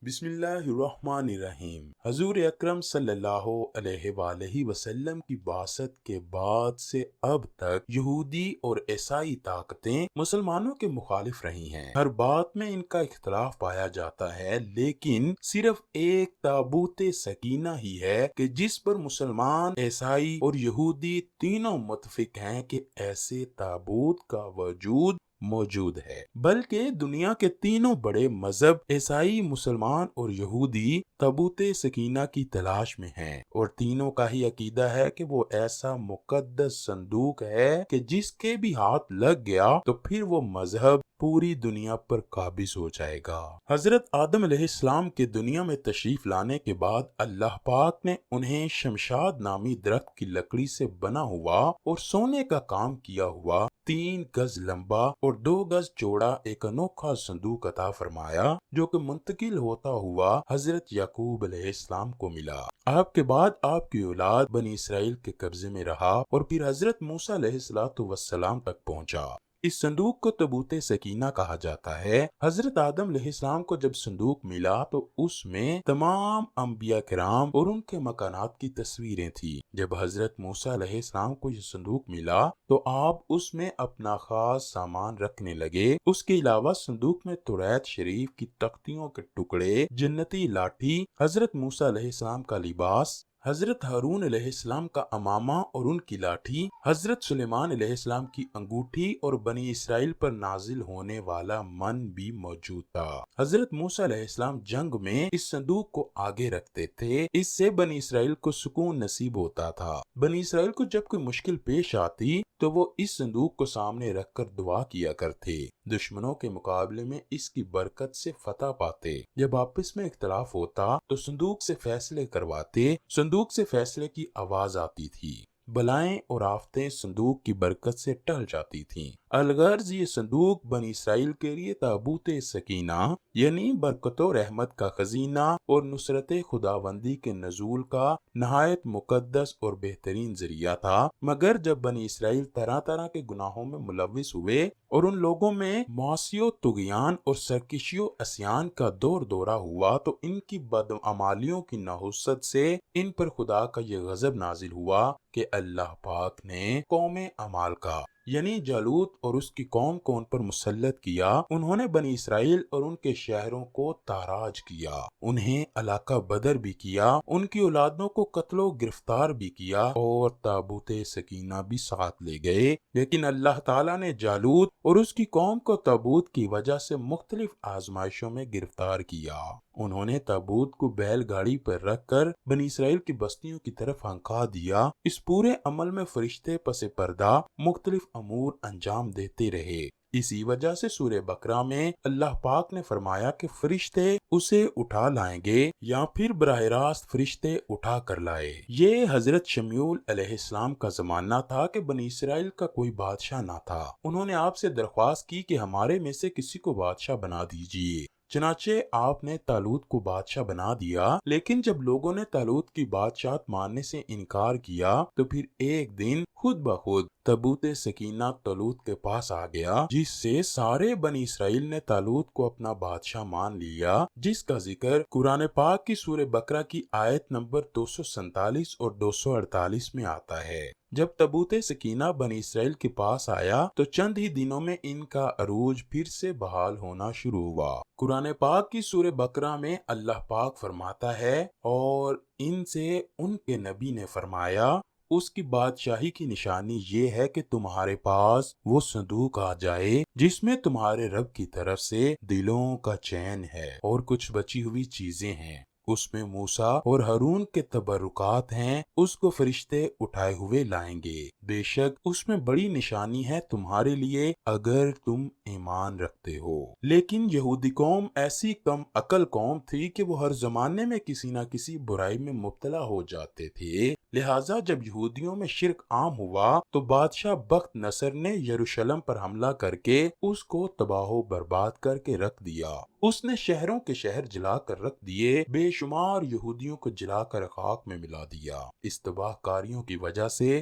بسم اللہ الرحمن الرحیم۔ حضور اکرم صلی اللہ علیہ وآلہ وسلم کی بعثت کے بعد سے اب تک یہودی اور عیسائی طاقتیں مسلمانوں کے مخالف رہی ہیں۔ ہر بات میں ان کا اختلاف پایا جاتا ہے، لیکن صرف ایک تابوت سکینہ ہی ہے کہ جس پر مسلمان، عیسائی اور یہودی تینوں متفق ہیں کہ ایسے تابوت کا وجود موجود ہے، بلکہ دنیا کے تینوں بڑے مذہب عیسائی، مسلمان اور یہودی تابوت سکینہ کی تلاش میں ہیں، اور تینوں کا ہی عقیدہ ہے کہ وہ ایسا مقدس صندوق ہے کہ جس کے بھی ہاتھ لگ گیا تو پھر وہ مذہب پوری دنیا پر قابض ہو جائے گا۔ حضرت آدم علیہ السلام کے دنیا میں تشریف لانے کے بعد اللہ پاک نے انہیں شمشاد نامی درخت کی لکڑی سے بنا ہوا اور سونے کا کام کیا ہوا 3 گز لمبا اور 2 گز چوڑا ایک انوکھا صندوق عطا فرمایا، جو کہ منتقل ہوتا ہوا حضرت یعقوب علیہ السلام کو ملا۔ آپ کے بعد آپ کی اولاد بنی اسرائیل کے قبضے میں رہا اور پھر حضرت موسیٰ علیہ السلام تک پہنچا۔ اس صندوق کو تابوت سکینہ کہا جاتا ہے۔ حضرت آدم علیہ السلام کو جب صندوق ملا تو اس میں تمام انبیاء کرام اور ان کے مکانات کی تصویریں تھیں۔ جب حضرت موسیٰ علیہ السلام کو یہ صندوق ملا تو آپ اس میں اپنا خاص سامان رکھنے لگے۔ اس کے علاوہ صندوق میں توریت شریف کی تختیوں کے ٹکڑے، جنتی لاٹھی، حضرت موسیٰ علیہ السلام کا لباس، حضرت ہارون علیہ السلام کا امامہ اور ان کی لاٹھی، حضرت سلیمان علیہ السلام کی انگوٹھی اور بنی اسرائیل پر نازل ہونے والا من بھی موجود تھا۔ حضرت موسیٰ علیہ السلام جنگ میں اس صندوق کو آگے رکھتے تھے، اس سے بنی اسرائیل کو سکون نصیب ہوتا تھا۔ بنی اسرائیل کو جب کوئی مشکل پیش آتی تو وہ اس صندوق کو سامنے رکھ کر دعا کیا کرتے، دشمنوں کے مقابلے میں اس کی برکت سے فتح پاتے۔ جب آپس میں اختلاف ہوتا تو صندوق سے فیصلے کرواتے، صندوق سے فیصلے کی آواز آتی تھی، بلائیں اور آفتیں صندوق کی برکت سے ٹل جاتی تھیں۔ الغرض یہ صندوق بنی اسرائیل کے لیے تابوت سکینہ یعنی برکت و رحمت کا خزینہ اور نصرت خداوندی کے نزول کا نہایت مقدس اور بہترین ذریعہ تھا، مگر جب بنی اسرائیل طرح طرح کے گناہوں میں ملوث ہوئے اور ان لوگوں میں معاصی و طغیان اور سرکشی و عصیان کا دور دورہ ہوا تو ان کی بدعمالیوں کی نحوست سے ان پر خدا کا یہ غضب نازل ہوا کہ اللہ پاک نے قوم عمال کا یعنی جالوت اور اس کی قوم کو ان پر مسلط کیا۔ انہوں نے بنی اسرائیل اور ان کے شہروں کو تاراج کیا، انہیں علاقہ بدر بھی کیا، ان کی اولادوں کو قتل و گرفتار بھی کیا اور تابوت سکینہ بھی ساتھ لے گئے۔ لیکن اللہ تعالیٰ نے جالوت اور اس کی قوم کو تابوت کی وجہ سے مختلف آزمائشوں میں گرفتار کیا۔ انہوں نے تابوت کو بیل گاڑی پر رکھ کر بنی اسرائیل کی بستیوں کی طرف ہنکا دیا۔ اس پورے عمل میں فرشتے پس پردہ مختلف امور انجام دیتے رہے۔ اسی وجہ سے سورہ بقرہ میں اللہ پاک نے فرمایا کہ فرشتے اسے اٹھا لائیں گے یا پھر براہ راست فرشتے اٹھا کر لائے۔ یہ حضرت شمیول علیہ السلام کا زمانہ تھا کہ بنی اسرائیل کا کوئی بادشاہ نہ تھا۔ انہوں نے آپ سے درخواست کی کہ ہمارے میں سے کسی کو بادشاہ بنا دیجیے۔ چنانچہ آپ نے طالوت کو بادشاہ بنا دیا، لیکن جب لوگوں نے طالوت کی بادشاہت ماننے سے انکار کیا تو پھر ایک دن خود بخود تابوت سکینہ طالوت کے پاس آ گیا، جس سے سارے بنی اسرائیل نے طالوت کو اپنا بادشاہ مان لیا، جس کا ذکر قرآن پاک کی سورہ بقرہ کی آیت نمبر 247 اور 248 میں آتا ہے۔ جب تابوت سکینہ بنی اسرائیل کے پاس آیا تو چند ہی دنوں میں ان کا عروج پھر سے بحال ہونا شروع ہوا۔ قرآن پاک کی سورہ بقرہ میں اللہ پاک فرماتا ہے، اور ان سے ان کے نبی نے فرمایا، اس کی بادشاہی کی نشانی یہ ہے کہ تمہارے پاس وہ صندوق آ جائے جس میں تمہارے رب کی طرف سے دلوں کا چین ہے اور کچھ بچی ہوئی چیزیں ہیں۔ اس میں موسیٰ اور ہارون کے تبرکات ہیں، اس کو فرشتے اٹھائے ہوئے لائیں گے۔ بے شک اس میں بڑی نشانی ہے تمہارے لیے اگر تم ایمان رکھتے ہو۔ لیکن یہودی قوم ایسی کم عقل قوم تھی کہ وہ ہر زمانے میں کسی نہ کسی برائی میں مبتلا ہو جاتے تھے، لہٰذا جب یہودیوں میں شرک عام ہوا تو بادشاہ بخت نصر نے یروشلم پر حملہ کر کے اس کو تباہ و برباد کر کے رکھ دیا۔ اس نے شہروں کے شہر جلا کر رکھ دیے، بے شمار یہودیوں کو جلا کر خاک میں ملا دیا۔ اس تباہ کاریوں کی وجہ سے